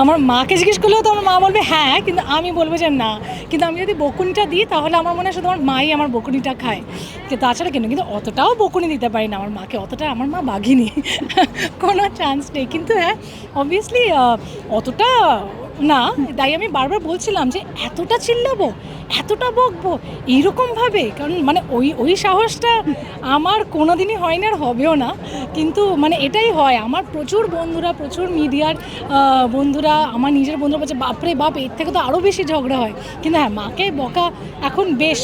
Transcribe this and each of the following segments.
আমার মাকে জিজ্ঞেস করলেও তো আমার মা বলবে হ্যাঁ, কিন্তু আমি বলবো যে না। কিন্তু আমি যদি বকুনিটা দিই তাহলে আমার মনে হয় শুধু আমার মাই আমার বকুনিটা খায়, কিন্তু তাছাড়া কেন, কিন্তু অতটাও বকুনি দিতে পারি না আমার মাকে, অতটা আমার মা বাঘিনী কোনো চান্স নেই। কিন্তু হ্যাঁ, অবভিয়াসলি অতটা না, তাই আমি বারবার বলছিলাম যে এতটা চিল্লাবো, এতটা বকবো এইরকমভাবে, কারণ মানে ওই সাহসটা আমার কোনো দিনই হয় না আর হবেও না। কিন্তু মানে এটাই হয়, আমার প্রচুর বন্ধুরা, প্রচুর মিডিয়ার বন্ধুরা, আমার নিজের বন্ধুরা বলছে বাপরে বাপ, এর থেকে তো আরও বেশি ঝগড়া হয়। কিন্তু হ্যাঁ, মাকে বকা এখন বেশ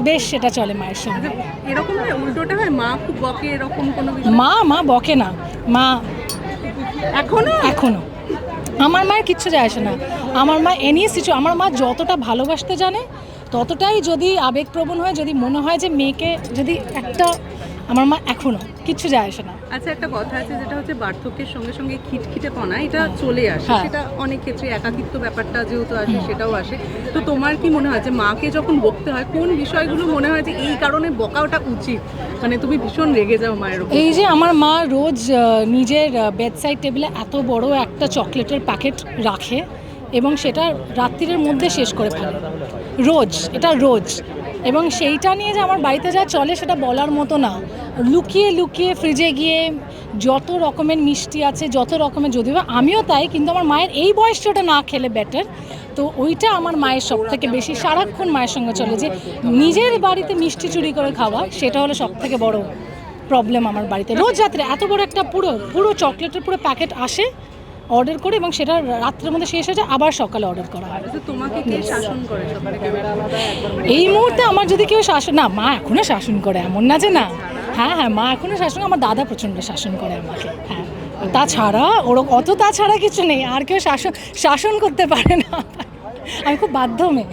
বেশ সেটা চলে মায়ের সঙ্গে। এরকম হয় উল্টোটা হয়, মা খুব বকে এরকম কোনো মা বকে না, মা এখনো আমার মায়ের কিচ্ছু যায় আসে না। আমার মা এনি আমার মা যতটা ভালোবাসতে জানে ততটাই যদি আবেগপ্রবণ হয়, যদি মনে হয় যে মেয়েকে যদি একটা, আমার মা এখনো কিচ্ছু যায় আসে না। আচ্ছা, একটা কথা আছে যেটা হচ্ছে বার্ধক্যের সঙ্গে সঙ্গে খিটখিটেপনা এটা চলে আসে, হ্যাঁ। সেটা অনেক ক্ষেত্রে একাকিত্ব ব্যাপারটা যেহেতু আসে সেটাও আসে। তো তোমার কি মনে হয় যে মাকে যখন বকতে হয় কোন বিষয়গুলো মনে হয় যে এই কারণে বকাটা উচিত, মানে তুমি ভীষণ রেগে যাও মায়ের উপর? এই যে আমার মা রোজ নিজের বেডসাইড টেবিলে এত বড় একটা চকলেটের প্যাকেট রাখে এবং সেটা রাত্রির মধ্যে শেষ করে ফেলে, এটা রোজ। এবং সেইটা নিয়ে যে আমার বাড়িতে যা চলে সেটা বলার মতো না। লুকিয়ে লুকিয়ে ফ্রিজে গিয়ে যত রকমের মিষ্টি আছে, যত রকমের, যদিও আমিও তাই, কিন্তু আমার মায়ের এই বয়সটা ওটা না খেলে বেটার। তো ওইটা আমার মায়ের সব থেকে বেশি সারাক্ষণ মায়ের সঙ্গে চলে, যে নিজের বাড়িতে মিষ্টি চুরি করে খাওয়া, সেটা হলো সব থেকে বড় প্রবলেম আমার বাড়িতে। রোজ রাত্রে এত বড় একটা পুরো চকলেটের পুরো প্যাকেট আসে অর্ডার করে, এবং সেটা রাত্রের মধ্যে শেষ হয়ে যায়, আবার সকালে অর্ডার করা হয়। তোমাকে কে শাসন করে সবথেকে বেশি? এই মুহূর্তে আমার যদি কেউ শাসন, না মা এখনও শাসন করে, এমন না যে না। হ্যাঁ হ্যাঁ, মা এখনও শাসন, আমার দাদা প্রচণ্ড শাসন করে আমাকে। হ্যাঁ, তাছাড়া তাছাড়া কিছু নেই, আর কেউ শাসন করতে পারে না। আমি খুব বাধ্য মেয়ে।